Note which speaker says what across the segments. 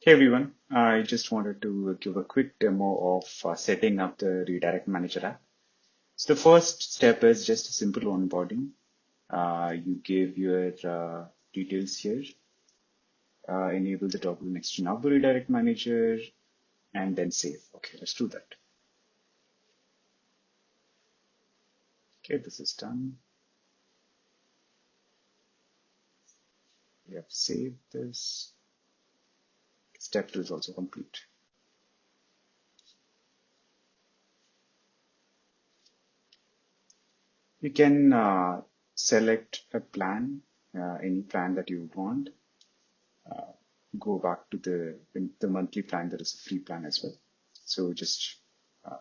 Speaker 1: Hey everyone, I just wanted to give a quick demo of setting up the Redirect Manager app. So the first step is just a simple onboarding. You give your details here, enable the toggle next to Nabu Redirect Manager, and then save. Okay, let's do that. Okay, this is done. We have saved this. Step 2 is also complete. You can select a plan, any plan that you want. Go back to the monthly plan. There is a free plan as well. So just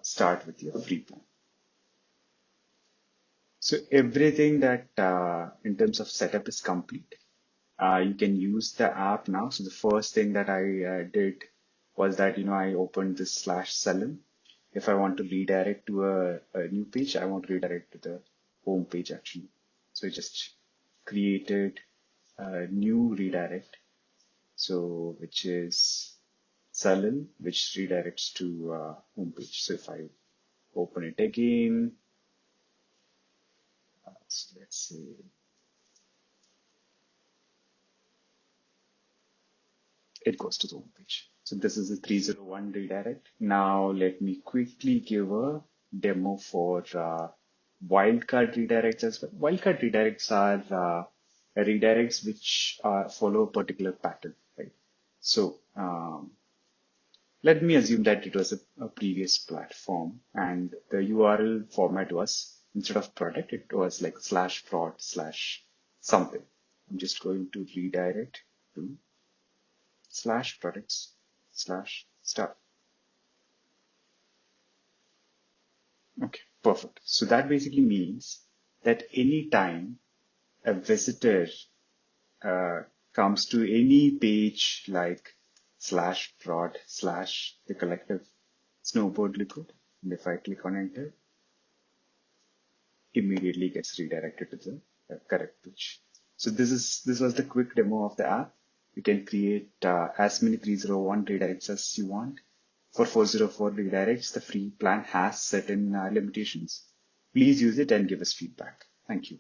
Speaker 1: start with your free plan. So everything that in terms of setup is complete. You can use the app now. So the first thing that I did was that I opened this slash Salem. If I want to redirect to a new page, I want to redirect to the home page actually. So I just created a new redirect. So which is Salem, which redirects to homepage. So if I open it again, so let's say it goes to the homepage. So this is a 301 redirect. Now let me quickly give a demo for wildcard redirects as well. Wildcard redirects are redirects which follow a particular pattern, right? So let me assume that it was a previous platform and the URL format was instead of product, it was like slash prod slash something. I'm just going to redirect to slash products slash start. Okay, perfect. So that basically means that anytime a visitor uh, comes to any page like slash prod slash the collective snowboard liquid, and if I click on enter, immediately gets redirected to the correct page. So this was the quick demo of the app. You can create as many 301 redirects as you want. For 404 redirects, the free plan has certain limitations. Please use it and give us feedback. Thank you.